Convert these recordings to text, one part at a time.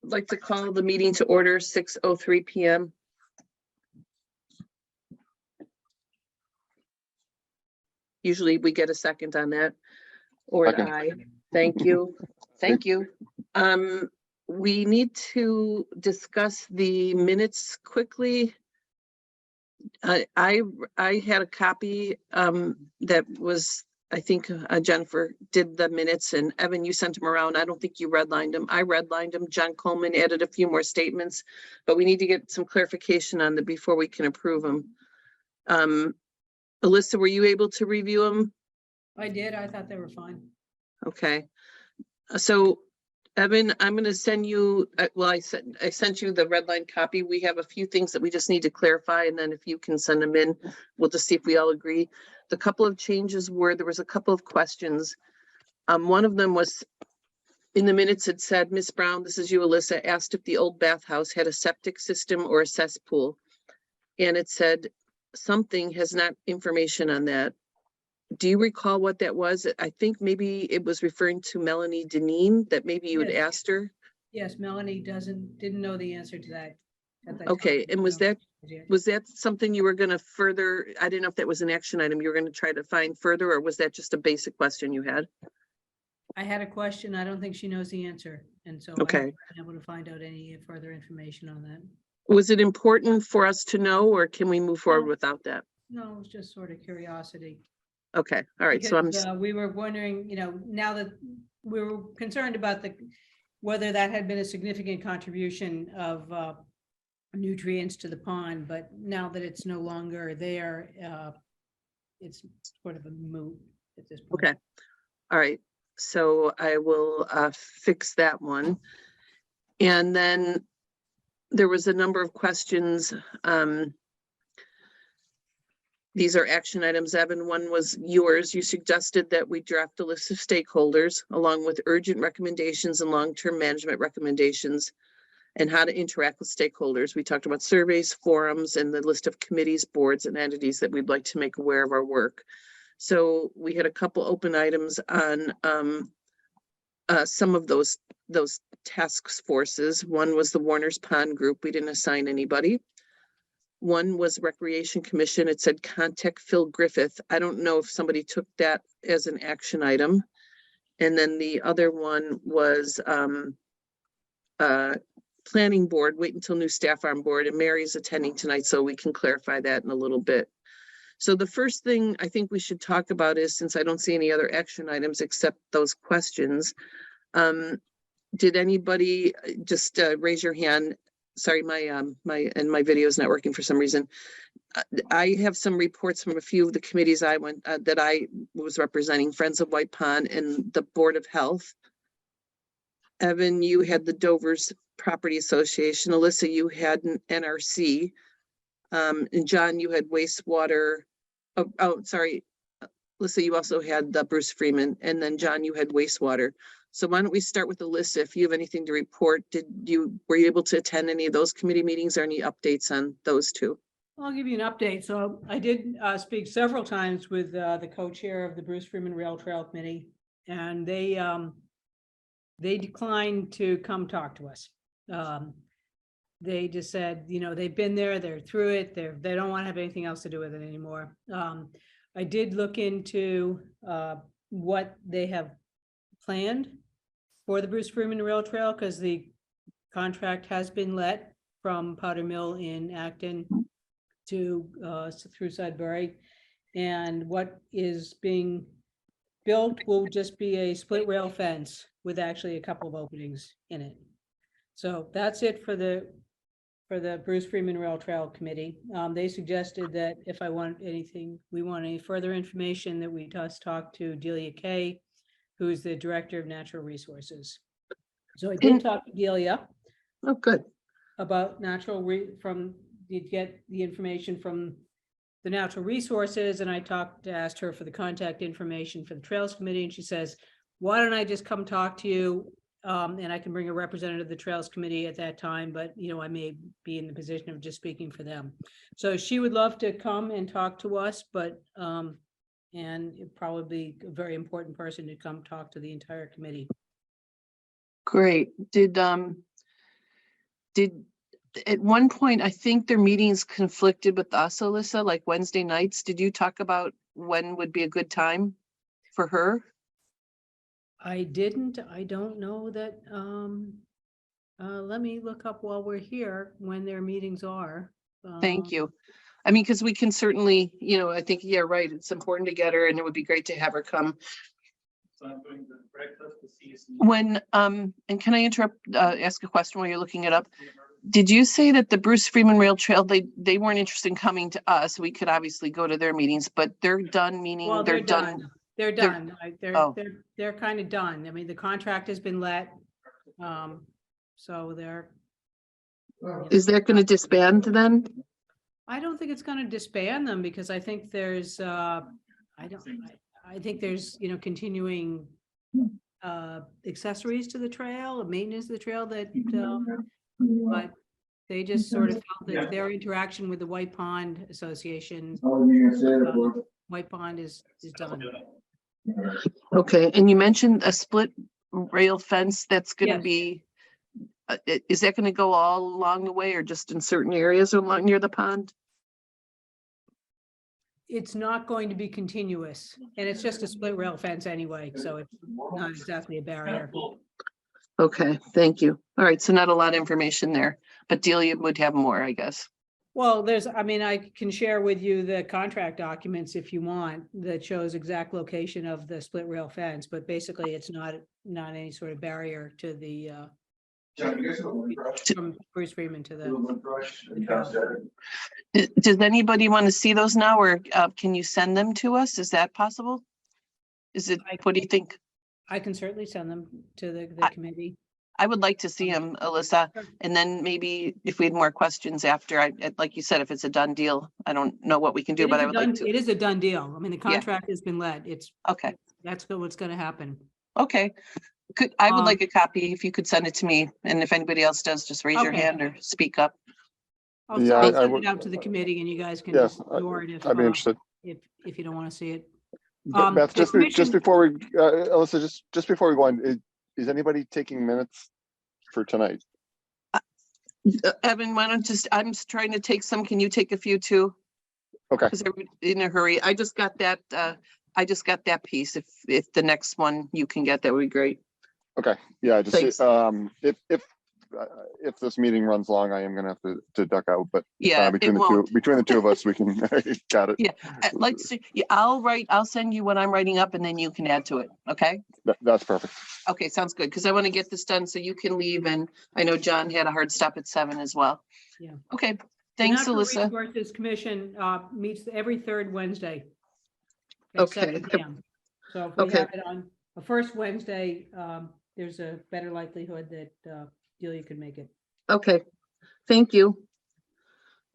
like to call the meeting to order, 6:03 p.m. Usually we get a second on that, or an Second. aye. Thank you. Thank you. We need to discuss the minutes quickly. I had a copy that was, I think Jennifer did the minutes, and Evan, you sent them around. I don't think you redlined them. I redlined them. John Coleman added a few more statements, but we need to get some clarification on them before we can approve them. Alyssa, were you able to review them? I did. I thought they were fine. Okay. So Evan, I'm going to send you, well, I sent you the red line copy. We have a few things that we just need to clarify, and then if you can send them in, we'll just see if we all agree. The couple of changes were, there was a couple of questions. One of them was in the minutes, it said, Miss Brown, this is you, Alyssa, asked if the old bathhouse had a septic system or a cesspool. And it said something has not information on that. Do you recall what that was? I think maybe it was referring to Melanie Deneen, that maybe you had Yes. asked her. Yes, Melanie didn't know the answer to that. at that Okay, time. and was that something you were going to further? I didn't know if that was an action item you were going to try to find further, or was that just a basic question you had? I had a question. I don't think she knows the answer. And so Okay. I haven't been able to find out any further information on that. Was it important for us to know, or can we move forward without that? No, it was just sort of curiosity. Okay, all right, so I'm, Because, we were wondering, now that we were concerned about whether that had been a significant contribution of nutrients to the pond, but now that it's no longer there, it's sort of a moot at this point. okay, all right, so I will fix that one. And then there was a number of questions. These are action items, Evan. One was yours. You suggested that we draft a list of stakeholders along with urgent recommendations and long-term management recommendations and how to interact with stakeholders. We talked about surveys, forums, and the list of committees, boards, and entities that we'd like to make aware of our work. So we had a couple open items on some of those task forces. One was the Warner's Pond Group. We didn't assign anybody. One was Recreation Commission. It said contact Phil Griffith. I don't know if somebody took that as an action item. And then the other one was planning board. Wait until new staff are on board, and Mary's attending tonight, so we can clarify that in a little bit. So the first thing I think we should talk about is, since I don't see any other action items except those questions, did anybody just raise your hand? Sorry, my video is not working for some reason. I have some reports from a few of the committees I went that I was representing, Friends of White Pond and the Board of Health. Evan, you had the Dover's Property Association. Alyssa, you had an NRC. And John, you had wastewater. Oh, sorry. Alyssa, you also had the Bruce Freeman, and then John, you had wastewater. So why don't we start with Alyssa? If you have anything to report, were you able to attend any of those committee meetings or any updates on those two? I'll give you an update. So I did speak several times with the co-chair of the Bruce Freeman Rail Trail Committee, and they declined to come talk to us. They just said, they've been there, they're through it, they don't want to have anything else to do with it anymore. I did look into what they have planned for the Bruce Freeman Rail Trail, because the contract has been let from Powder Mill in Acton to through Sudbury, and what is being built will just be a split rail fence with actually a couple of openings in it. So that's it for the Bruce Freeman Rail Trail Committee. They suggested that if we want any further information, that we just talk to Delia Kay, who's the Director of Natural Resources. So I did talk to Delia. Oh, good. About you'd get the information from the Natural Resources, and I asked her for the contact information for the Trails Committee, and she says, why don't I just come talk to you, and I can bring a representative of the Trails Committee at that time, but I may be in the position of just speaking for them. So she would love to come and talk to us, but and it'd probably be a very important person to come talk to the entire committee. Great. At one point, I think their meetings conflicted with us, Alyssa, like Wednesday nights. Did you talk about when would be a good time for her? I didn't, I don't know that, let me look up while we're here when their meetings are. Thank you. I mean, because we can certainly, I think, yeah, right. It's important to get her and it would be great to have her come. So I'm doing the breakfast, the CSE. When, and can I interrupt, ask a question while you're looking it up? Did you say that the Bruce Freeman Rail Trail, they weren't interested in coming to us? We could obviously go to their meetings, but they're done, meaning Well, they're they're done. done. They're done. Oh. They're kind of done. I mean, the contract has been let. So they're. Is that going to disband then? I don't think it's gonna disband them because I think there's, I think there's, continuing accessories to the trail, maintenance of the trail that, but they just sort of felt that their interaction with the White Pond Association, White Pond is done. Okay, and you mentioned a split rail fence that's going to Yes. be, is that going to go all along the way or just in certain areas along near the pond? It's not going to be continuous, and it's just a split rail fence anyway, so it's not exactly a barrier. Okay, thank you. All right, so not a lot of information there, but Delia would have more, I guess. Well, I mean, I can share with you the contract documents if you want, that shows exact location of the split rail fence, but basically it's not any sort of barrier to the, from Bruce Freeman to the. Does anybody want to see those now, or can you send them to us? Is that possible? Is it, what do you think? I can certainly send them to the committee. I would like to see them, Alyssa, Sure. and then maybe if we had more questions after, like you said, if it's a done deal, I don't know what we can do, but I would like to. It is a done deal. I mean, the contract has been let. It's, Okay, that's what's gonna happen. okay. I would like a copy if you could send it to me, and if anybody else does, just raise your Okay. hand or speak up. I'll Yeah, I'll I send would- it out to the committee and you guys can Yes, ignore it if, I'd be interested. if you don't want to see it. Beth, the just before we, Alyssa, just before we go on, is anybody taking minutes for tonight? Evan, why don't I'm just trying to take some, can you take a few too? Okay. Because I'm in a hurry. I just got that piece. If the next one you can get, that would be great. Okay, yeah, Thanks. just if this meeting runs long, I am gonna have to duck out, but Yeah, between the two of us, we can got it. Yeah, I'll send you what I'm writing up and then you can add to it. Okay. That's perfect. Okay, sounds good. Because I want to get this done so you can leave. And I know John had a hard stop at 7 as well. Yeah. Okay, thanks, The Alyssa. Natural Resources Commission meets every third Wednesday. At Okay. 7 p.m. So if we Okay. have it on the first Wednesday, there's a better likelihood that Delia could make it. Okay, thank you.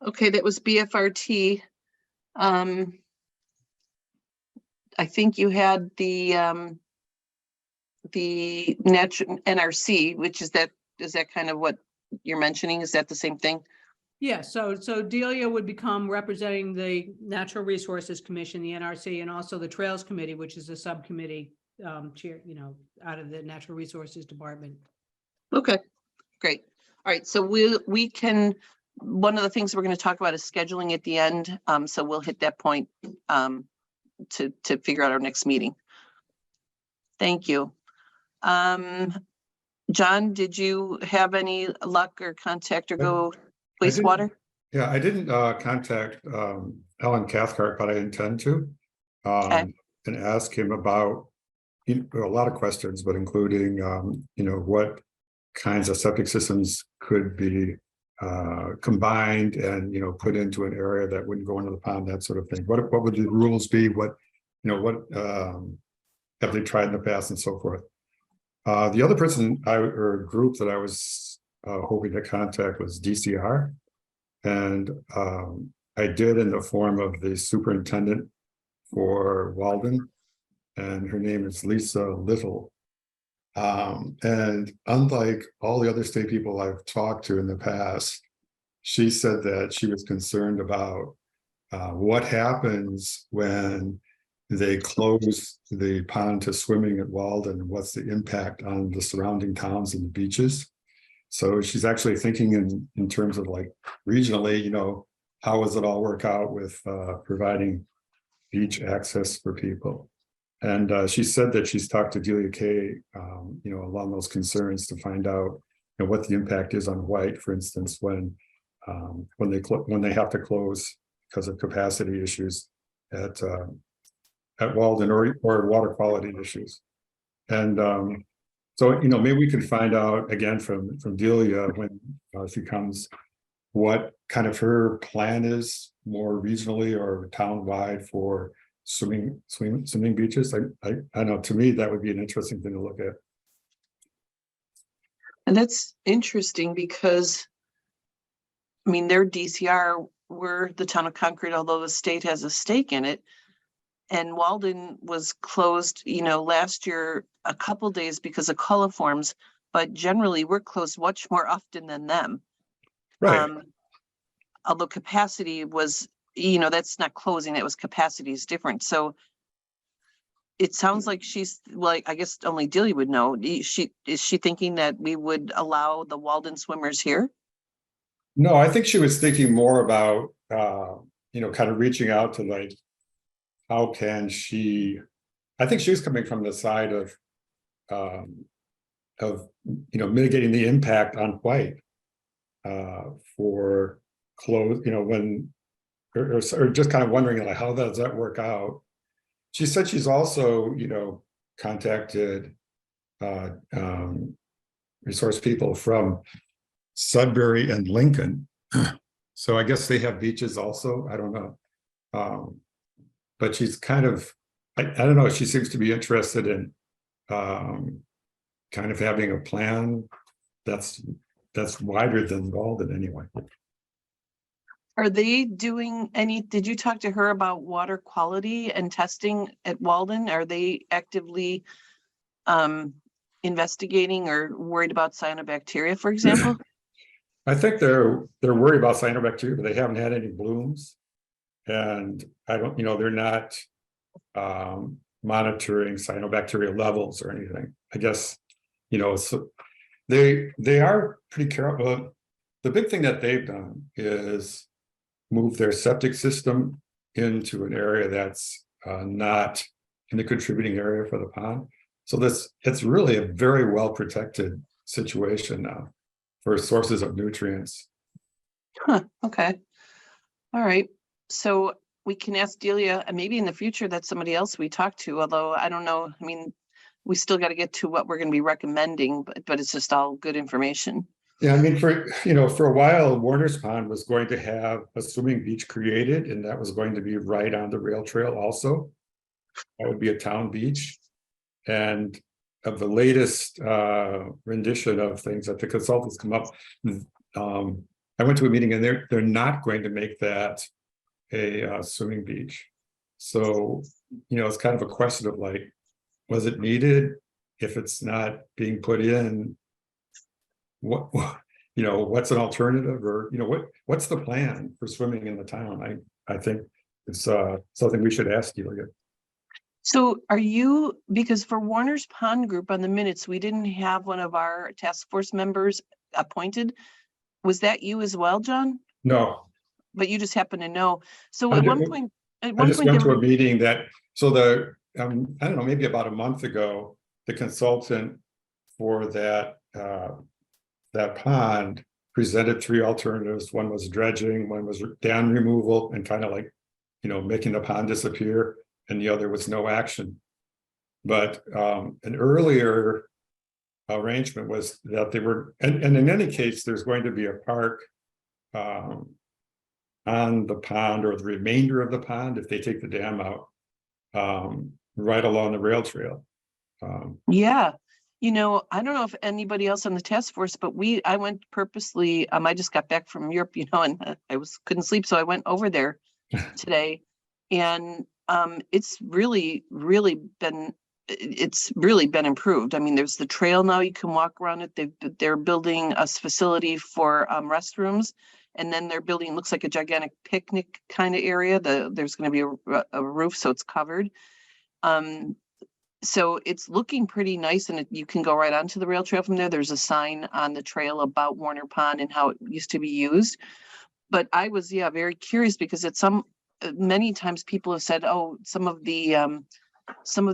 Okay, that was BFRT. I think you had the natural NRC, which is that kind of what you're mentioning? Is that the same thing? Yeah, so Delia would become representing the Natural Resources Commission, the NRC, and also the Trails Committee, which is a subcommittee chair, out of the Natural Resources Department. Okay, great. All right, so we can, one of the things we're going to talk about is scheduling at the end. So we'll hit that point to figure out our next meeting. Thank you. John, did you have any luck or contact or go wastewater? Yeah, I didn't contact Alan Cathcart, but I intend to and ask him about a lot of questions, but including what kinds of septic systems could be combined and put into an area that wouldn't go into the pond, that sort of thing. What would the rules be? What have they tried in the past and so forth? The other person or group that I was hoping to contact was DCR, and I did in the form of the superintendent for Walden, and her name is Lisa Little. And unlike all the other state people I've talked to in the past, she said that she was concerned about what happens when they close the pond to swimming at Walden, and what's the impact on the surrounding towns and the beaches. So she's actually thinking in terms of like regionally, you know, how does it all work out with providing beach access for people? And she said that she's talked to Delia Kay, you know, along those concerns to find out, you know, what the impact is on White, for instance, when they have to close because of capacity issues at Walden or water quality issues. And so, you know, maybe we could find out again from Delia when she comes, what kind of her plan is more regionally or town-wide for swimming beaches. I know, to me, that would be an interesting thing to look at. And that's interesting because, I mean, their DCR, we're the town of Concord, although the state has a stake in it. And Walden was closed, you know, last year, a couple days because of coliforms, but generally we're closed much more often than them. Right. Although capacity was, you know, that's not closing, it was capacity is different. So it sounds like she's like, I guess only Delia would know. Is she thinking that we would allow the Walden swimmers here? No, I think she was thinking more about, you know, kind of reaching out to like, how can she, I think she was coming from the side of, you know, mitigating the impact on White for close, you know, when, or just kind of wondering like, how does that work out? She said she's also, you know, contacted resource people from Sudbury and Lincoln. So I guess they have beaches also. I don't know. But she's kind of, I don't know, she seems to be interested in kind of having a plan that's wider than Walden anyway. Are they doing any, did you talk to her about water quality and testing at Walden? Are they actively investigating or worried about cyanobacteria, for example? I think they're worried about cyanobacteria, but they haven't had any blooms. And I don't, you know, they're not monitoring cyanobacteria levels or anything. I guess, you know, so they are pretty careful. The big thing that they've done is move their septic system into an area that's not in the contributing area for the pond. So it's really a very well protected situation now for sources of nutrients. Huh, okay. All right. So we can ask Delia, and maybe in the future that's somebody else we talk to, although I don't know. I mean, we still got to get to what we're going to be recommending, but it's just all good information. Yeah, I mean, for a while, Warner's Pond was going to have a swimming beach created, and that was going to be right on the rail trail also. That would be a town beach. And of the latest rendition of things that the consultants come up, I went to a meeting and they're not going to make that a swimming beach. So, you know, it's kind of a question of like, was it needed? If it's not being put in, what you know, what's an alternative, or you know, what's the plan for swimming in the town? I think it's something we should ask you again. So are you, because for Warner's Pond Group on the minutes, we didn't have one of our task force members appointed. Was that you as well, John? No, But you just happen to know. So I at did- one point, I just went they to a were, meeting that, so I don't know, maybe about a month ago, the consultant for that pond presented 3 alternatives. One was dredging, one was dam removal, and kind of like, you know, making the pond disappear, and the other was no action. But an earlier arrangement was that they were, and in any case, there's going to be a park on the pond, or the remainder of the pond if they take the dam out, right along the rail trail. yeah. You know, I don't know if anybody else on the task force, but I went purposely, I just got back from Europe, you know, and couldn't sleep. So I went over there today, and it's really been improved. I mean, there's the trail now, you can walk around it. They're building a facility for restrooms, and then they're building, looks like a gigantic picnic kind of area. There's going to be a roof, so it's covered. So it's looking pretty nice, and you can go right onto the rail trail from there. There's a sign on the trail about Warner Pond and how it used to be used. But I was, yeah, very curious because at many times people have said, oh, some of the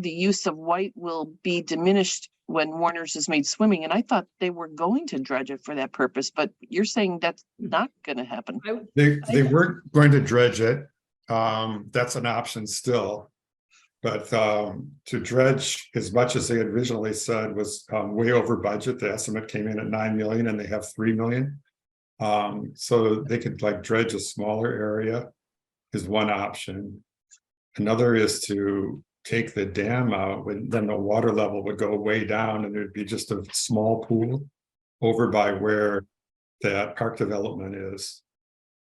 use of white will be diminished when Warner's is made swimming. And I thought they were going to dredge it for that purpose, but you're saying that's not going to happen. They weren't going to dredge it. That's an option still. But to dredge as much as they had originally said was way over budget. The estimate came in at 9 million and they have 3 million. So they could like dredge a smaller area is one option. Another is to take the dam out, when then the water level would go way down and there'd be just a small pool over by where that park development is.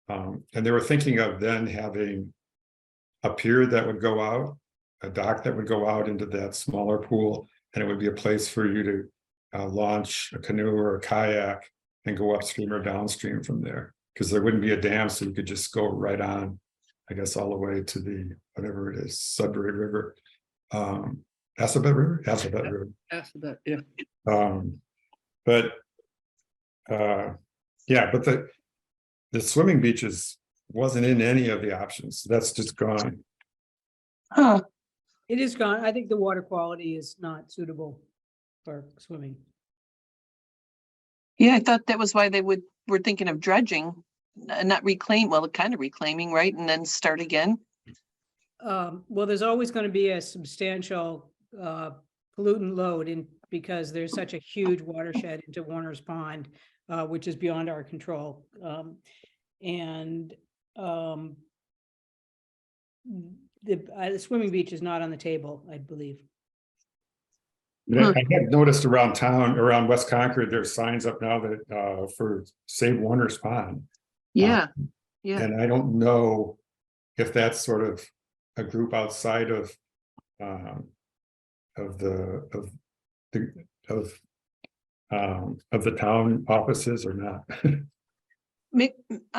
And they were thinking of then having a pier that would go out, a dock that would go out into that smaller pool, and it would be a place for you to launch a canoe or a kayak and go upstream or downstream from there, because there wouldn't be a dam, so you could just go right on, I guess, all the way to the, whatever it is, Sudbury River, Assabet River, Alphabet, yeah. But yeah, but the swimming beaches wasn't in any of the options. That's just gone. Huh. It is gone. I think the water quality is not suitable for swimming. Yeah, I thought that was why were thinking of dredging, not kind of reclaiming, right? And then start again. Well, there's always going to be a substantial pollutant load because there's such a huge watershed into Warner's Pond, which is beyond our control. The swimming beach is not on the table, I believe. I had noticed around town, around West Concord, there's signs up now that for Save Warner's Pond. Yeah, yeah. And I don't know if that's sort of a group outside of the town offices or not.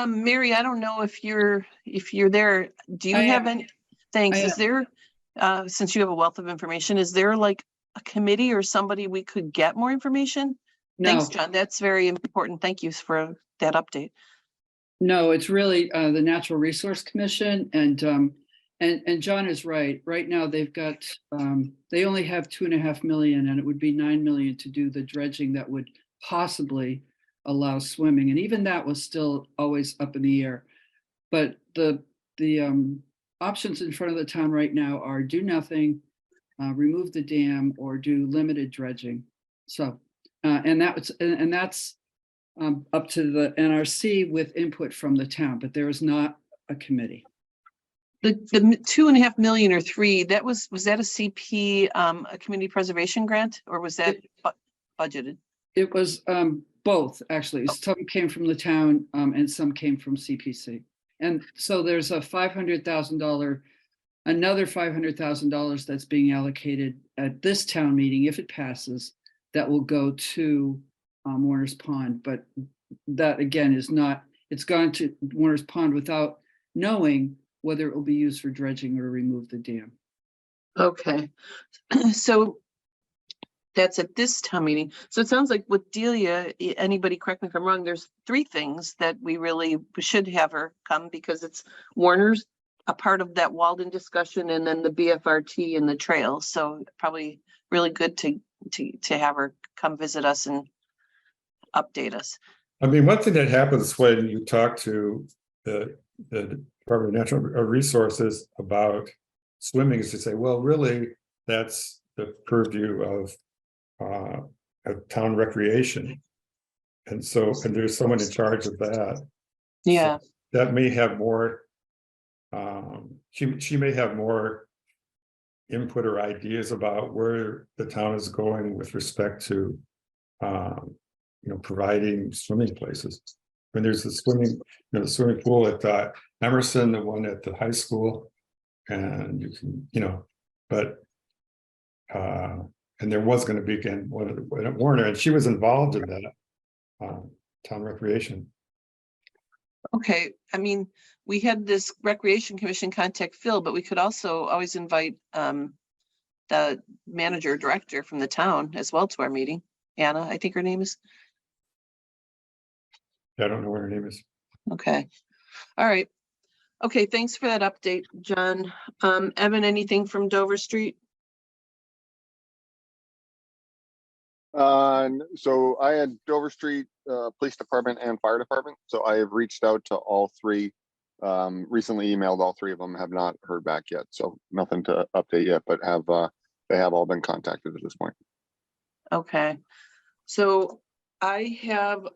Mary, I don't know if you're there. Do you have any? Thanks. Is there, since you have a wealth of information, is there like a committee or somebody we could get more information? No. Thanks, John. That's very important. Thank you for that update. No, it's really the Natural Resource Commission, and John is right. Right now, they've got they only have 2.5 million, and it would be 9 million to do the dredging that would possibly allow swimming, and even that was still always up in the air. But the options in front of the town right now are do nothing, remove the dam, or do limited dredging. So and that's up to the NRC with input from the town, but there is not a committee. The 2.5 million or 3, was that a CP, a community preservation grant, or was that budgeted? It was both, actually. Some came from the town and some came from CPC. And so there's a $500,000, another $500,000 that's being allocated at this town meeting, if it passes, that will go to Warner's Pond. But that again is not, it's gone to Warner's Pond without knowing whether it will be used for dredging or remove the dam. Okay. So that's at this town meeting. So it sounds like with Delia, anybody correct me if I'm wrong, there's 3 things that we really should have her come, because it's Warner's, a part of that Walden discussion, and then the BFRT and the trail. So probably really good to have her come visit us and update us. I mean, one thing that happens when you talk to the Department of Natural Resources about swimming is to say, well, really, that's the purview of town recreation. And so, and there's someone in charge of that. Yeah. So that may have more, she may have more input or ideas about where the town is going with respect to, providing swimming places. When there's the swimming pool at Emerson, the one at the high school, and you can, but and there was going to be again one at Warner, and she was involved in that town recreation. Okay. I mean, we had this Recreation Commission contact Phil, but we could also always invite the manager director from the town as well to our meeting. Anna, I think her name is. I don't know what her name is. Okay. All right. Okay, thanks for that update, John. Evan, anything from Dover Street? So I had Dover Street, Police Department and Fire Department. So I have reached out to all three. Recently emailed all three of them, have not heard back yet. So nothing to update yet, but they have all been contacted at this point. Okay. So I have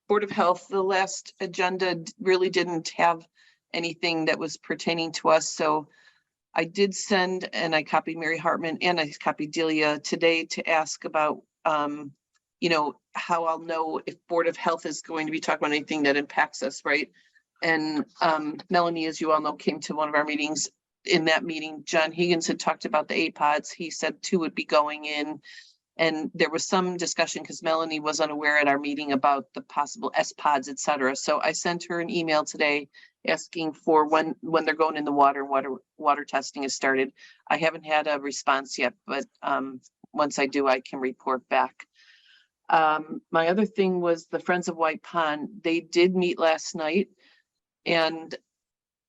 Board of Health, the last agenda really didn't have anything that was pertaining to us. So I did send, and I copied Mary Hartman and I copied Delia today to ask about, you know, how I'll know if Board of Health is going to be talking about anything that impacts us, right? And Melanie, as you all know, came to one of our meetings. In that meeting, John Higgins had talked about the APODs. He said 2 would be going in. And there was some discussion because Melanie was unaware at our meeting about the possible SPODs, et cetera. So I sent her an email today asking for when they're going in the water testing has started. I haven't had a response yet, but once I do, I can report back. My other thing was the Friends of White Pond. They did meet last night, and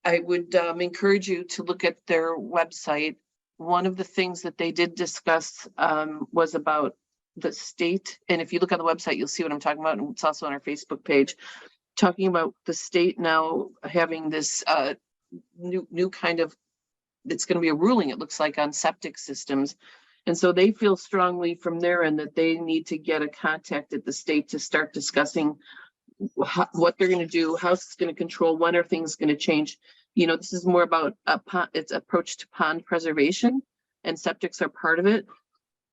I would encourage you to look at their website. One of the things that they did discuss was about the state. And if you look on the website, you'll see what I'm talking about. And it's also on our Facebook page, talking about the state now having this new kind of, it's going to be a ruling, it looks like, on septic systems. And so they feel strongly from their end that they need to get a contact at the state to start discussing what they're going to do, how it's going to control, when are things going to change. You know, this is more about its approach to pond preservation, and septics are part of it.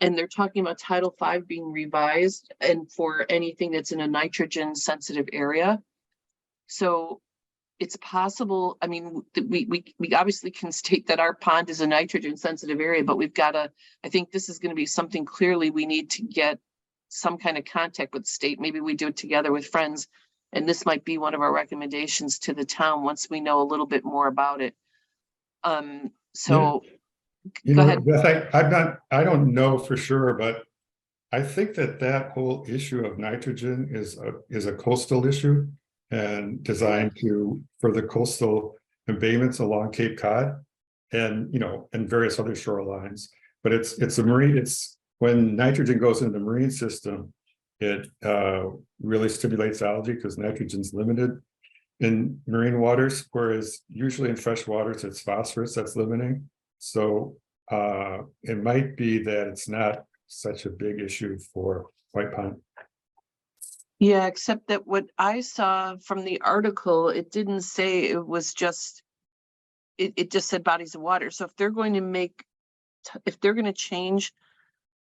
And they're talking about Title V being revised and for anything that's in a nitrogen sensitive area. So it's possible, I mean, we obviously can state that our pond is a nitrogen sensitive area, but we've got to, I think this is going to be something clearly we need to get some kind of contact with the state. Maybe we do it together with Friends. And this might be one of our recommendations to the town once we know a little bit more about it. So You go know, ahead. Beth, I don't know for sure, but I think that whole issue of nitrogen is a coastal issue and designed for the coastal embayments along Cape Cod and, you know, and various other shorelines. But it's a marine, it's when nitrogen goes into the marine system, it really stimulates algae because nitrogen's limited in marine waters, whereas usually in fresh waters, it's phosphorus that's limiting. So it might be that it's not such a big issue for White Pond. Yeah, except that what I saw from the article, it didn't say it was just, it just said bodies of water. So if they're going to change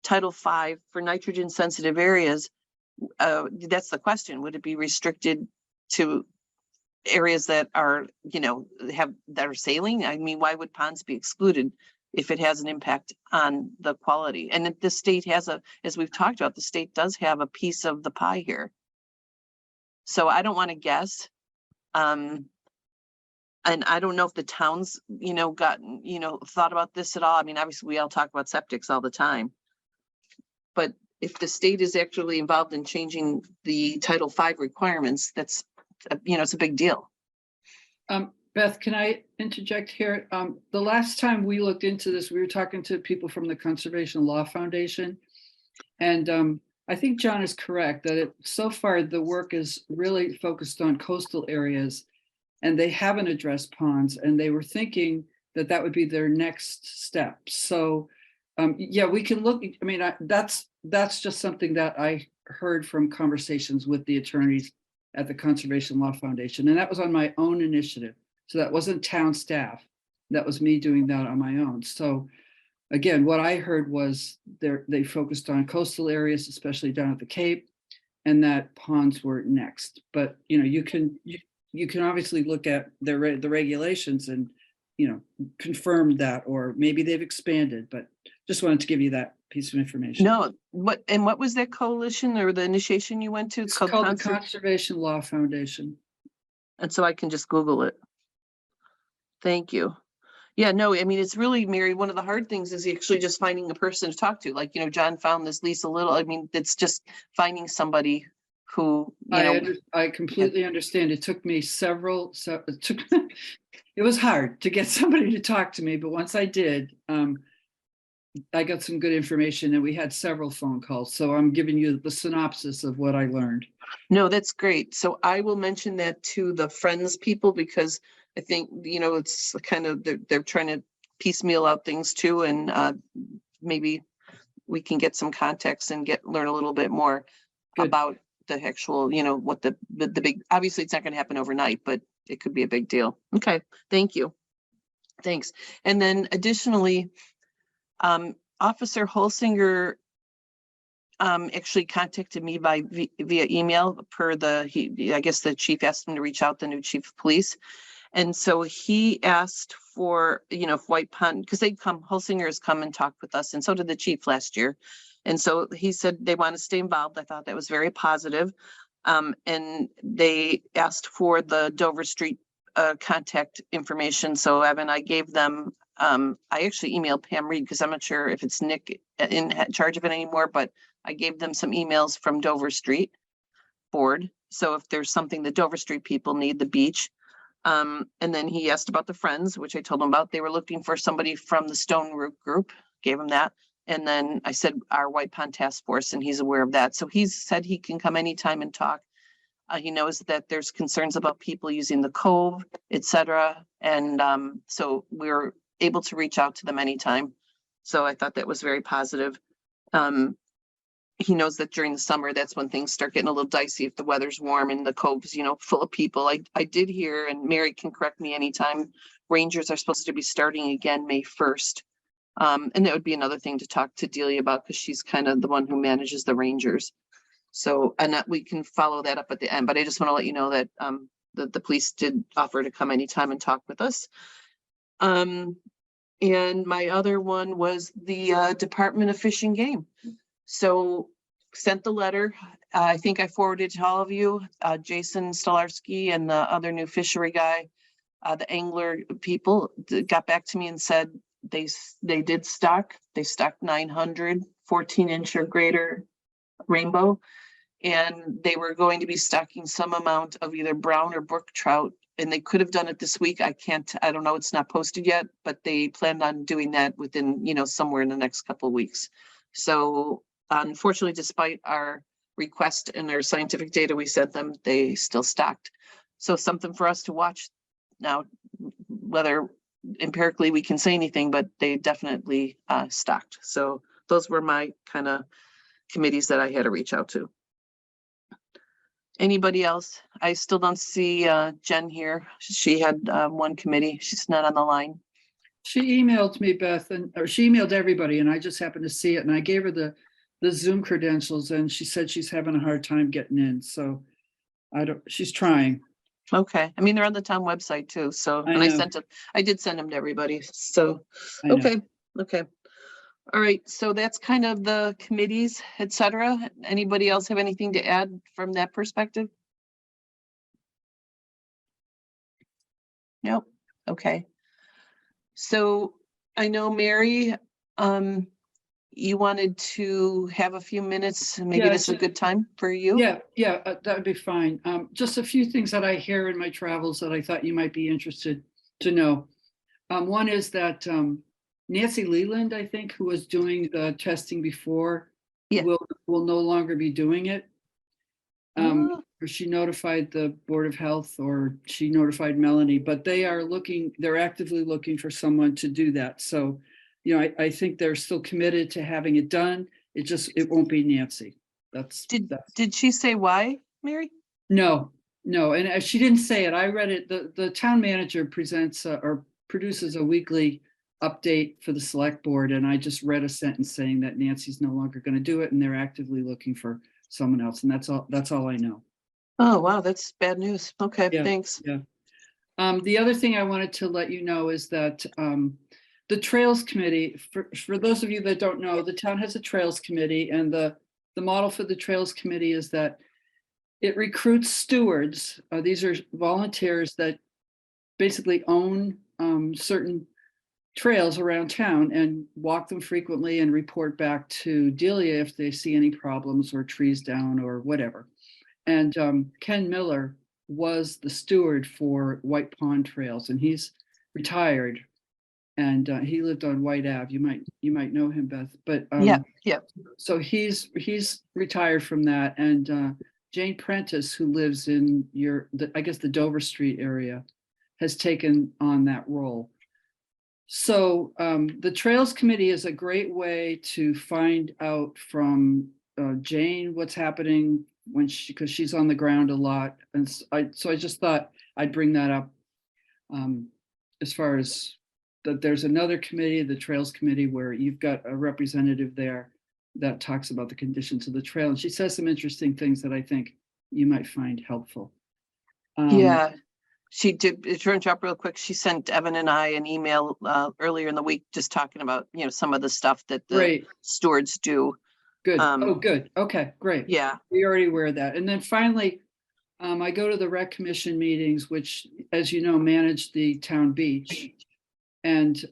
Title V for nitrogen sensitive areas, that's the question. Would it be restricted to areas that are, you know, that are sailing? I mean, why would ponds be excluded if it has an impact on the quality? And the state has as we've talked about, the state does have a piece of the pie here. So I don't want to guess. And I don't know if the town's, you know, thought about this at all. I mean, obviously we all talk about septics all the time, but if the state is actually involved in changing the Title V requirements, that's, you know, it's a big deal. Beth, can I interject here? The last time we looked into this, we were talking to people from the Conservation Law Foundation. And I think John is correct that so far the work is really focused on coastal areas and they haven't addressed ponds, and they were thinking that would be their next step. So yeah, we can look, I mean, that's just something that I heard from conversations with the attorneys at the Conservation Law Foundation. And that was on my own initiative. So that wasn't town staff. That was me doing that on my own. So again, what I heard was they focused on coastal areas, especially down at the Cape, and that ponds were next. But, you know, you can obviously look at the regulations and, you know, confirm that, or maybe they've expanded, but just wanted to give you that piece of information. No, what was that coalition or the initiation you went to? It's called the Conservation Law Foundation. And so I can just Google it. Thank you. Yeah, no, I mean, it's really, Mary, one of the hard things is actually just finding a person to talk to. Like, John found this Lisa Little. I mean, it's just finding somebody who, I completely understand. It took me it was hard to get somebody to talk to me, but once I did, I got some good information and we had several phone calls. So I'm giving you the synopsis of what I learned. No, that's great. So I will mention that to the Friends people because I think, it's kind of, they're trying to piecemeal out things too. And maybe we can get some context and learn a little bit more Good. about the actual, what the big, obviously it's not going to happen overnight, but it could be a big deal. Okay, thank you. Thanks. And then additionally, Officer Holsinger actually contacted me via email I guess the chief asked him to reach out, the new chief of police. And so he asked for, if White Pond, because Holsinger has come and talked with us, and so did the chief last year. And so he said they want to stay involved. I thought that was very positive. And they asked for the Dover Street contact information. So Evan, I gave them, I actually emailed Pam Reed because I'm not sure if it's Nick in charge of it anymore, but I gave them some emails from Dover Street board. So if there's something the Dover Street people need, the beach. And then he asked about the Friends, which I told him about. They were looking for somebody from the Stone Root group, gave him that. And then I said our White Pond Task Force, and he's aware of that. So he's said he can come anytime and talk. He knows that there's concerns about people using the Cove, et cetera. And so we're able to reach out to them anytime. So I thought that was very positive. He knows that during the summer, that's when things start getting a little dicey if the weather's warm and the Cove's, full of people. I did hear, and Mary can correct me anytime, Rangers are supposed to be starting again May 1st. And that would be another thing to talk to Delia about because she's kind of the one who manages the Rangers. So, and that we can follow that up at the end, but I just want to let you know that the police did offer to come anytime and talk with us. And my other one was the Department of Fish and Game. So sent the letter. I think I forwarded to all of you, Jason Stolarski and the other new fishery guy, the angler people got back to me and said they did stock. They stocked 900 14-inch or greater rainbow. And they were going to be stocking some amount of either brown or brook trout. And they could have done it this week. I don't know. It's not posted yet, but they planned on doing that within, somewhere in the next couple of weeks. So unfortunately, despite our request and our scientific data we sent them, they still stocked. So something for us to watch now, whether empirically we can say anything, but they definitely stocked. So those were my kind of committees that I had to reach out to. Anybody else? I still don't see Jen here. She had one committee. She's not on the line. She emailed me, Beth, or she emailed everybody, and I just happened to see it, and I gave her the Zoom credentials, and she said she's having a hard time getting in. So she's trying. Okay. I mean, they're on the town website too. So, and I did send them to everybody. So, okay. Okay. All right. So that's kind of the committees, et cetera. Anybody else have anything to add from that perspective? Nope. Okay. So I know Mary, you wanted to have a few minutes. Maybe this is a good time for you. Yeah, that would be fine. Just a few things that I hear in my travels that I thought you might be interested to know. One is that Nancy Leland, I think, who was doing the testing before, will no longer be doing it. Or she notified the Board of Health, or she notified Melanie, but they're actively looking for someone to do that. So, I think they're still committed to having it done. It won't be Nancy. Did she say why, Mary? No. And she didn't say it. I read it. The town manager presents or produces a weekly update for the select board. And I just read a sentence saying that Nancy's no longer going to do it and they're actively looking for someone else. And that's all I know. Oh, wow. That's bad news. Okay. Yeah, thanks. Yeah. The other thing I wanted to let you know is that the Trails Committee, for those of you that don't know, the town has a Trails Committee, and the model for the Trails Committee is that it recruits stewards. These are volunteers that basically own certain trails around town and walk them frequently and report back to Delia if they see any problems or trees down or whatever. And Ken Miller was the steward for White Pond Trails, and he's retired. And he lived on White Ave. You might know him, Beth. But Yeah, yeah. so he's retired from that. And Jane Prentice, who lives in I guess the Dover Street area, has taken on that role. So the Trails Committee is a great way to find out from Jane what's happening because she's on the ground a lot. And so I just thought I'd bring that up as far as that there's another committee, the Trails Committee, where you've got a representative there that talks about the conditions of the trail. And she says some interesting things that I think you might find helpful. Yeah, she did. It turned up real quick. She sent Evan and I an email earlier in the week, just talking about, some of the stuff that the Great. stewards do. Good. Oh, good. Okay, great. Yeah. We already aware of that. And then finally, I go to the rec commission meetings, which, as you know, manage the town beach. And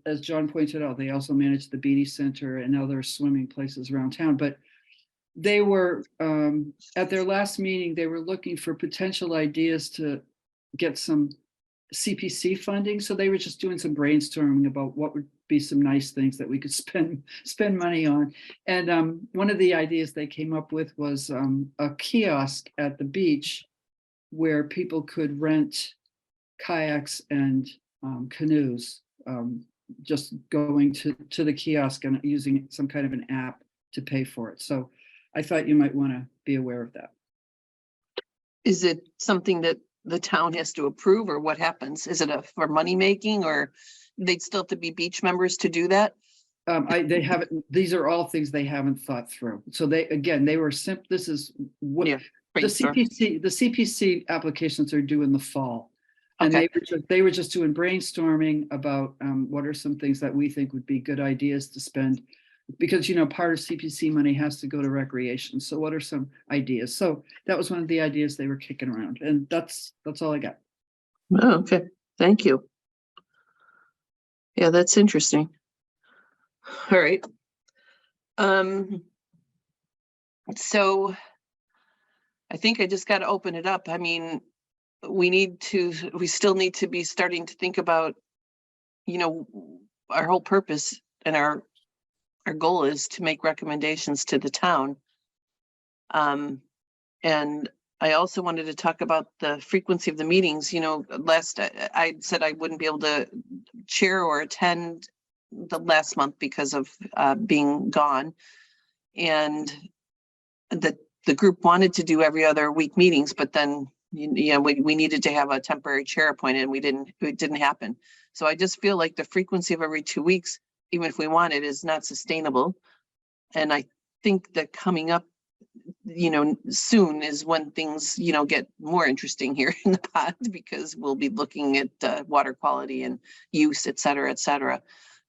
as John pointed out, they also manage the Beatty Center and other swimming places around town. But they were, at their last meeting, they were looking for potential ideas to get some CPC funding. So they were just doing some brainstorming about what would be some nice things that we could spend money on. And one of the ideas they came up with was a kiosk at the beach where people could rent kayaks and canoes, just going to the kiosk and using some kind of an app to pay for it. So I thought you might want to be aware of that. Is it something that the town has to approve, or what happens? Is it for money making, or they'd still have to be beach members to do that? They haven't. These are all things they haven't thought through. So they were simple. This is what Yeah, the brainstorm. CPC applications are due in the fall. And Okay. they were just doing brainstorming about what are some things that we think would be good ideas to spend, because part of CPC money has to go to recreation. So what are some ideas? So that was one of the ideas they were kicking around, and that's all I got. Oh, okay, thank you. Yeah, that's interesting. All right. So I think I just got to open it up. I mean, we still need to be starting to think about, our whole purpose and our goal is to make recommendations to the town. And I also wanted to talk about the frequency of the meetings. Last I said I wouldn't be able to chair or attend the last month because of being gone. And the group wanted to do every other week meetings, but then we needed to have a temporary chair appointed, and it didn't happen. So I just feel like the frequency of every 2 weeks, even if we want it, is not sustainable. And I think that coming up, soon is when things, get more interesting here in the pond, because we'll be looking at water quality and use, et cetera, et cetera.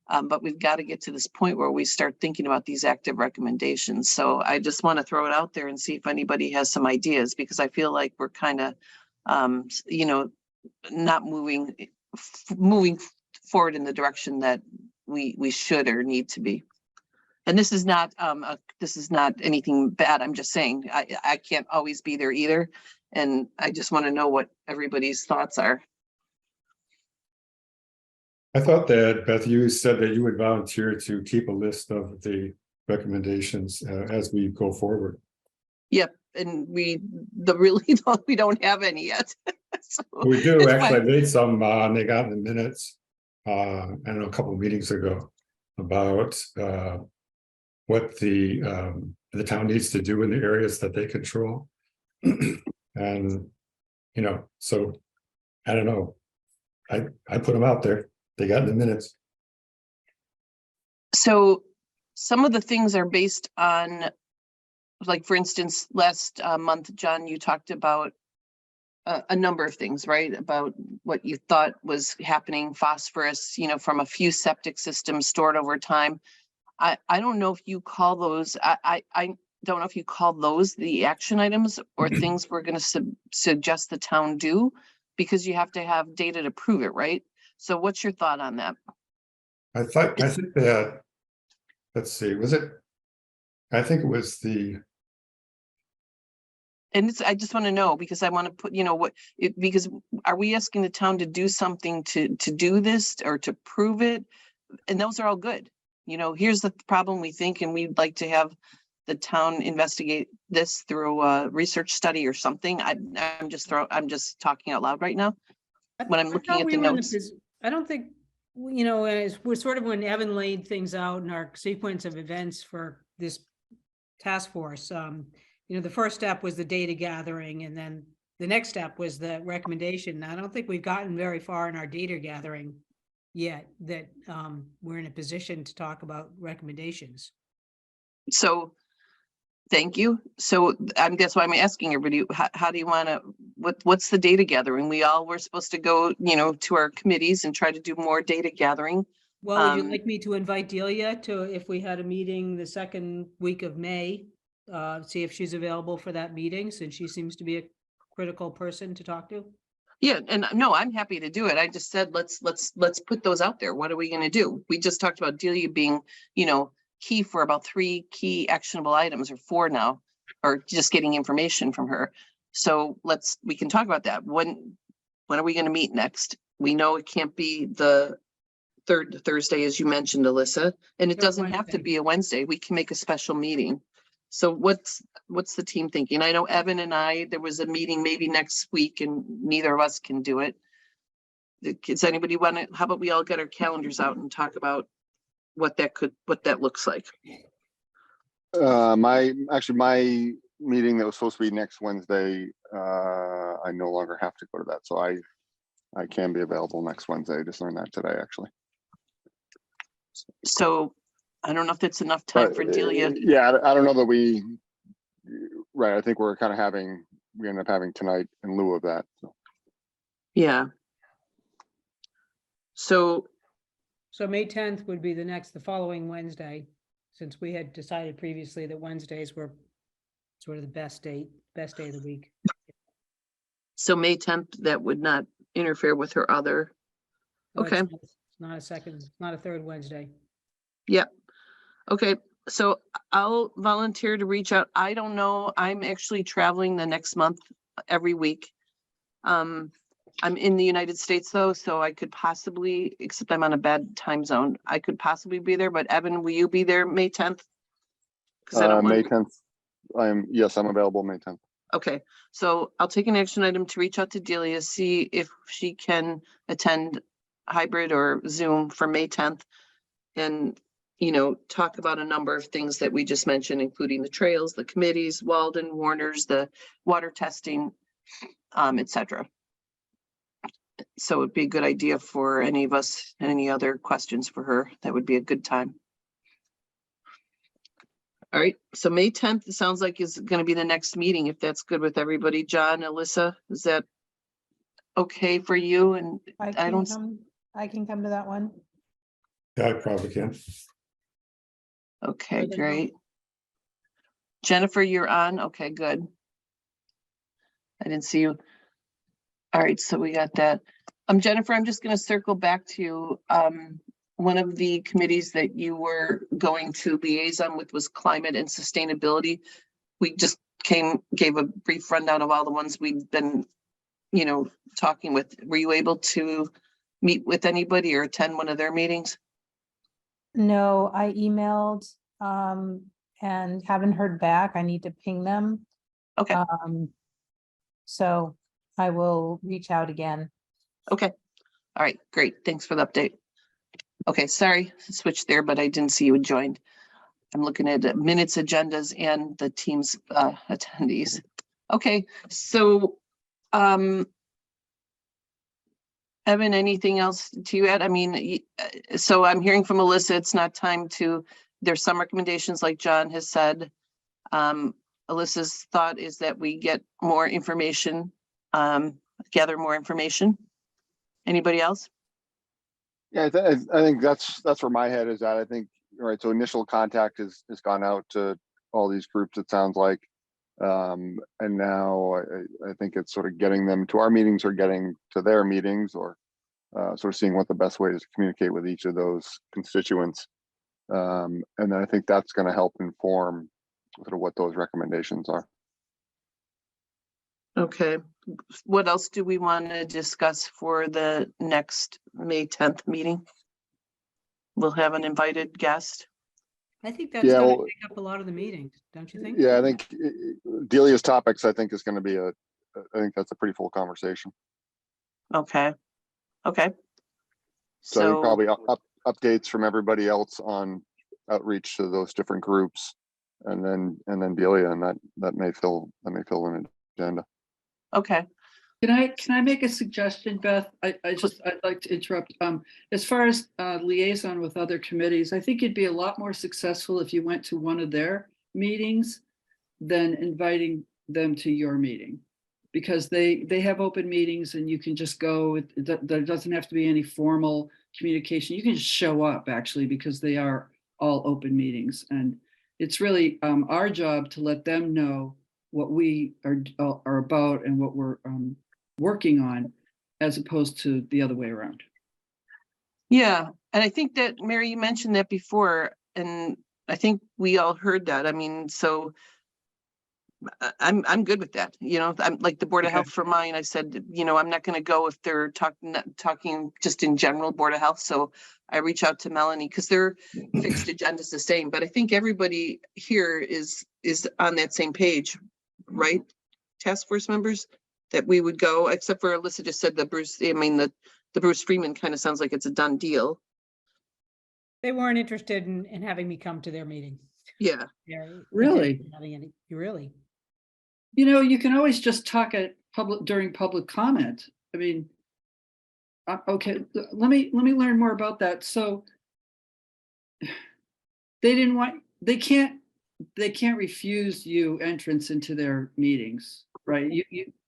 But we've got to get to this point where we start thinking about these active recommendations. So I just want to throw it out there and see if anybody has some ideas, because I feel like we're kind of, not moving forward in the direction that we should or need to be. And this is not anything bad. I'm just saying I can't always be there either, and I just want to know what everybody's thoughts are. I thought that, Beth, you said that you would volunteer to keep a list of the recommendations as we go forward. Yep, and we don't have any yet. So We do it's actually. fine. I made some. They got in the minutes. I don't know, a couple of meetings ago about what the town needs to do in the areas that they control, and so I don't know. I put them out there. They got in the minutes. So some of the things are based on, like, for instance, last month, John, you talked about a number of things, right? About what you thought was happening, phosphorus, from a few septic systems stored over time. I don't know if you call those, I don't know if you call those the action items or things we're going to suggest the town do, because you have to have data to prove it, right? So what's your thought on that? I think they had, let's see, was it? I think it was And I just want to know, because I want to put, because are we asking the town to do something to do this or to prove it? And those are all good. Here's the problem we think, and we'd like to have the town investigate this through a research study or something. I'm just talking out loud right now. When I'm looking at the notes. I don't think, as we're sort of when Evan laid things out in our sequence of events for this task force, the first step was the data gathering, and then the next step was the recommendation. I don't think we've gotten very far in our data gathering yet that we're in a position to talk about recommendations. So, thank you. So that's why I'm asking everybody, how do you want to, what's the data gathering? We're supposed to go, to our committees and try to do more data gathering. Well, would you like me to invite Delia if we had a meeting the second week of May, see if she's available for that meeting, since she seems to be a critical person to talk to? Yeah, and no, I'm happy to do it. I just said, let's put those out there. What are we going to do? We just talked about Delia being, key for about 3 key actionable items, or 4 now, or just getting information from her. So we can talk about that. When are we going to meet next? We know it can't be the third Thursday, as you mentioned, Alyssa, and it Third doesn't have to Wednesday. be a Wednesday. We can make a special meeting. So what's the team thinking? I know Evan and there was a meeting maybe next week, and neither of us can do it. Does anybody want to, how about we all get our calendars out and talk about what that looks like? My meeting that was supposed to be next Wednesday, I no longer have to go to that, so I can be available next Wednesday. I just learned that today, actually. So I don't know if it's enough time But, for Delia. yeah, I don't know that right. I think we end up having tonight in lieu of that. So. Yeah. So May 10th would be the following Wednesday, since we had decided previously that Wednesdays were sort of the best day of the week. So May 10th, that would not interfere with her other. No, Okay. It's not a third Wednesday. Yep. Okay. So I'll volunteer to reach out. I don't know. I'm actually traveling the next month every week. I'm in the United States though, so I could possibly, except I'm on a bad time zone, I could possibly be there. But Evan, will you be there May 10th? May 10th. Yes, I'm available May 10th. Okay, so I'll take an action item to reach out to Delia, see if she can attend hybrid or Zoom for May 10th. And, talk about a number of things that we just mentioned, including the trails, the committees, Walden, Warner's, the water testing, etc. So it'd be a good idea for any of us, any other questions for her. That would be a good time. All right, so May 10th, it sounds like is going to be the next meeting, if that's good with everybody. John, Alyssa, is that okay for you? And I can come to that one. yeah, I probably can. okay, Good. great. Jennifer, you're on. Okay, good. I didn't see you. All right, so we got that. Jennifer, I'm just going to circle back to you. One of the committees that you were going to liaison with was climate and sustainability. We just gave a brief rundown of all the ones we've been, talking with. Were you able to meet with anybody or attend one of their meetings? No, I emailed and haven't heard back. I need to ping them. Okay. So I will reach out again. Okay. All right, great. Thanks for the update. Okay, sorry, switched there, but I didn't see you had joined. I'm looking at minutes, agendas, and the team's attendees. Okay, so Evan, anything else to add? I mean, so I'm hearing from Alyssa, it's not time there's some recommendations like John has said. Alyssa's thought is that we get more information, gather more information. Anybody else? Yeah, I think that's where my head is at. I think, right, so initial contact has gone out to all these groups, it sounds like. And now I think it's sort of getting them to our meetings or getting to their meetings, or sort of seeing what the best way is to communicate with each of those constituents. And then I think that's going to help inform sort of what those recommendations are. Okay, what else do we want to discuss for the next May 10th meeting? We'll have an invited guest. I think that's Yeah, gonna well, take up a lot of the meeting, don't you think? Yeah, I think Delia's topics, I think is going to be I think that's a pretty full conversation. Okay, okay. So I think So, probably updates from everybody else on outreach to those different groups, and then Delia, and that may fill an agenda. okay, Can I make a suggestion, Beth? I'd like to interrupt. As far as liaison with other committees, I think you'd be a lot more successful if you went to one of their meetings than inviting them to your meeting. Because they have open meetings and you can just go, there doesn't have to be any formal communication. You can just show up actually, because they are all open meetings. And it's really our job to let them know what we are about and what we're working on, as opposed to the other way around. yeah, and I think that, Mary, you mentioned that before, and I think we all heard that. I mean, so I'm good with that. You know, I'm like the Board of Okay. Health for mine. I said, you know, I'm not going to go if they're talking just in general Board of Health. So I reach out to Melanie because their fixed agenda's the same. But I think everybody here is on that same page, right? Task force members that we would go, except for Alyssa just said the Bruce Freeman kind of sounds like it's a done deal. They weren't interested in having me come to their meeting. Yeah. Really? Really? You know, you can always just talk during public comment. I mean, okay, let me learn more about that. So they can't refuse you entrance into their meetings, right?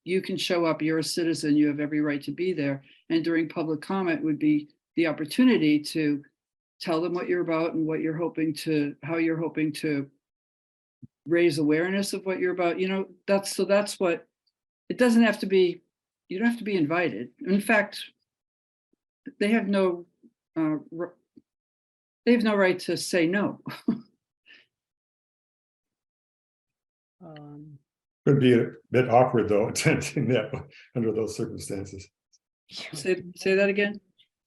You can show up, you're a citizen, you have every right to be there. And during public comment would be the opportunity to tell them what you're about and how you're hoping to raise awareness of what you're about. You know, that's what, it doesn't have to be, you don't have to be invited. In fact, they have no right to say no. Could be a bit awkward though, attending that under those circumstances. Say that again.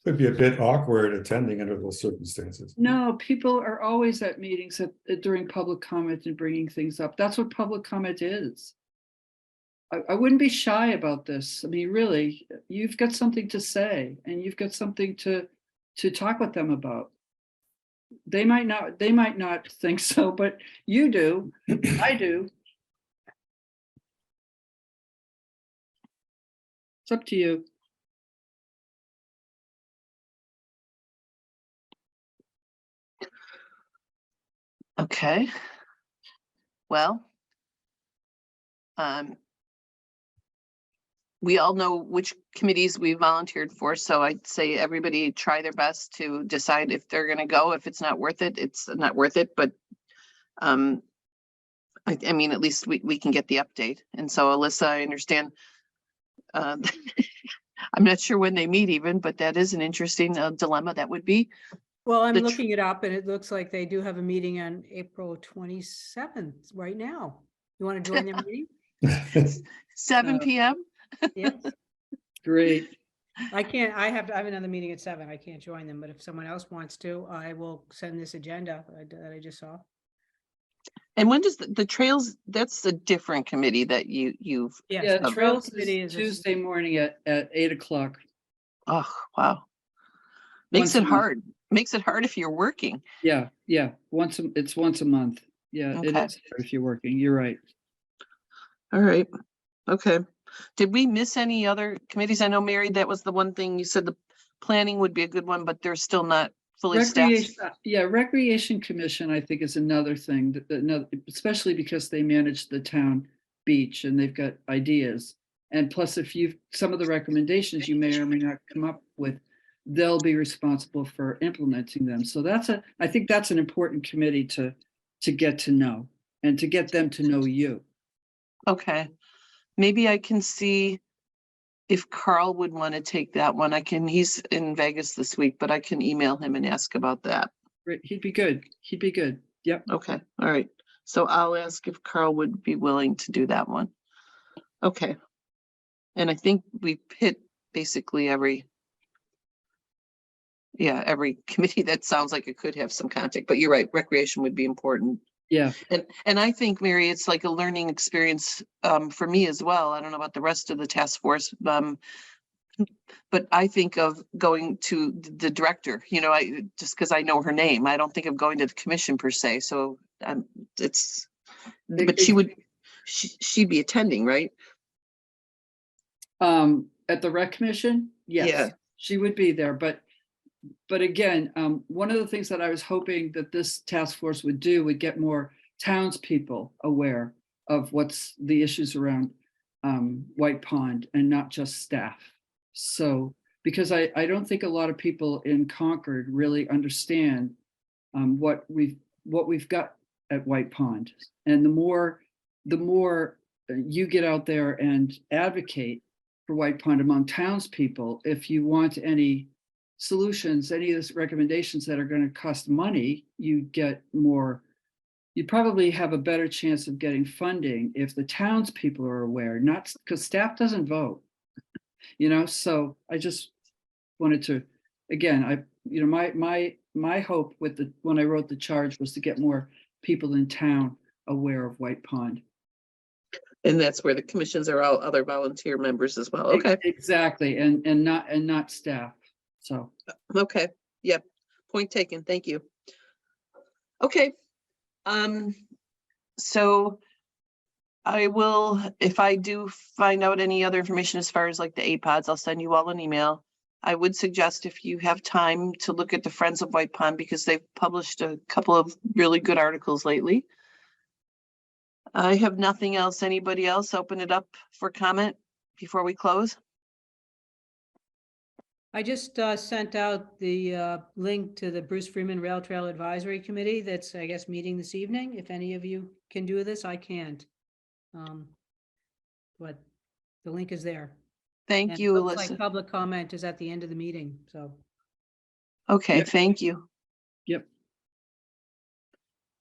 Could be a bit awkward attending under those circumstances. No, people are always at meetings during public comment and bringing things up. That's what public comment is. I wouldn't be shy about this. I mean, really, you've got something to say and you've got something to talk with them about. They might not think so, but you do. I do. It's up to you. Okay. Well, we all know which committees we volunteered for, so I'd say everybody try their best to decide if they're going to go. If it's not worth it, it's not worth it. But I mean, at least we can get the update. And so, Alyssa, I understand. I'm not sure when they meet even, but that is an interesting dilemma that would be. Well, I'm looking it up and it looks like they do have a meeting on April 27th right now. You want to join their meeting? 7 p.m. Yes. Great. I have another meeting at 7. I can't join them, but if someone else wants to, I will send this agenda that I just saw. And when does the trails, that's a different committee that you've. Yes, Yeah, the Trails committee is is Tuesday morning at 8 o'clock. Oh, wow. Makes Once a it month. hard. Makes it hard if you're working. Yeah. It's once a month. Yeah, it Okay. is if you're working. You're right. All right. Okay. Did we miss any other committees? I know, Mary, that was the one thing you said the planning would be a good one, but they're still not fully staffed. Recreation Commission, I think, is another thing especially because they manage the town beach and they've got ideas. And plus, some of the recommendations you may or may not come up with, they'll be responsible for implementing them. So I think that's an important committee to get to know and to get them to know you. Okay. Maybe I can see if Carl would want to take that one, he's in Vegas this week, but I can email him and ask about that. Great. He'd be good. He'd be good. Yep. Okay, all right. So I'll ask if Carl would be willing to do that one. Okay. And I think we hit basically every committee that sounds like it could have some contact, but you're right, recreation would be important. Yeah. And I think, Mary, it's like a learning experience for me as well. I don't know about the rest of the task force, but I think of going to the director, I just because I know her name. I don't think of going to the commission per se. So but she'd be attending, right? At the rec commission, yes, Yeah. she would be there. But again, one of the things that I was hoping that this task force would do would get more townspeople aware of what's the issues around White Pond and not just staff. So, because I don't think a lot of people in Concord really understand what we've got at White Pond. And the more you get out there and advocate for White Pond among townspeople, if you want any solutions, any of the recommendations that are going to cost money, you probably have a better chance of getting funding if the townspeople are aware, not because staff doesn't vote, so I just wanted to, again, my hope when I wrote the charge was to get more people in town aware of White Pond. And that's where the commissions are all other volunteer members as well. Okay. Exactly. And not staff. So. Okay. Yep. Point taken. Thank you. Okay. So I will, if I do find out any other information as far as like the APODs, I'll send you all an email. I would suggest if you have time to look at the Friends of White Pond because they've published a couple of really good articles lately. I have nothing else. Anybody else? Open it up for comment before we close. I just sent out the link to the Bruce Freeman Rail Trail Advisory Committee that's, I guess, meeting this evening. If any of you can do this, I can't. But the link is there. Thank And you, it looks Alyssa. like public comment is at the end of the meeting, so. Okay, Yep. thank you. Yep.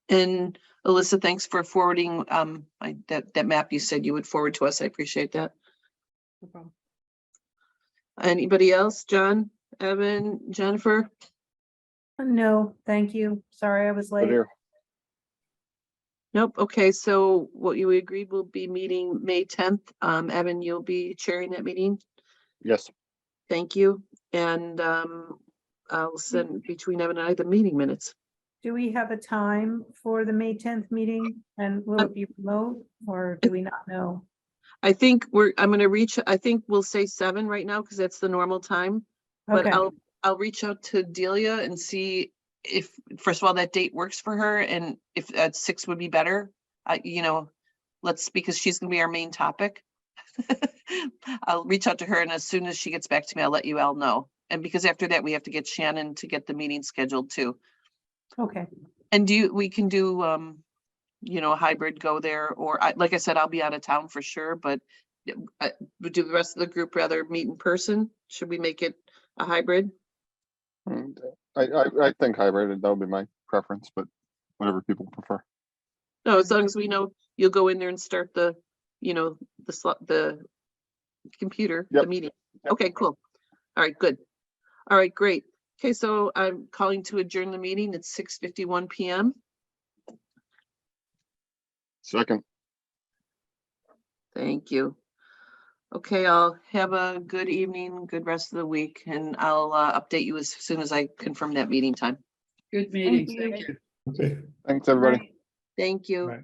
And Alyssa, thanks for forwarding that map you said you would forward to us. I appreciate that. No problem. Anybody else? John, Evan, Jennifer? No, thank you. Sorry I was Good late. here. Nope. Okay, so what you agreed will be meeting May 10th. Evan, you'll be chairing that meeting. Yes. Thank you. And I'll send between Evan and I the meeting minutes. Do we have a time for the May 10th meeting? And will it be remote or do we not know? I think I think we'll say 7 right now because that's the normal time. But Okay, I'll reach out to Delia and see if, first of all, that date works for her and if 6 would be better. Because she's gonna be our main topic. I'll reach out to her and as soon as she gets back to me, I'll let you all know. And because after that, we have to get Shannon to get the meeting scheduled too. okay. And we can do, a hybrid go there, or like I said, I'll be out of town for sure, but would do the rest of the group rather meet in person? Should we make it a hybrid? And I think hybrid, that would be my preference, but whatever people prefer. No, as long as we know you'll go in there and start the computer, the Yep. meeting. Yep. Okay, cool. All right, good. All right, great. Okay, so I'm calling to adjourn the meeting at 6:51 PM. Second. Thank you. Okay, I'll have a good evening, good rest of the week, and I'll update you as soon as I confirm that meeting time. Good meeting. you. Thank you. Okay. Thanks, everybody. Right. Thank you. Right.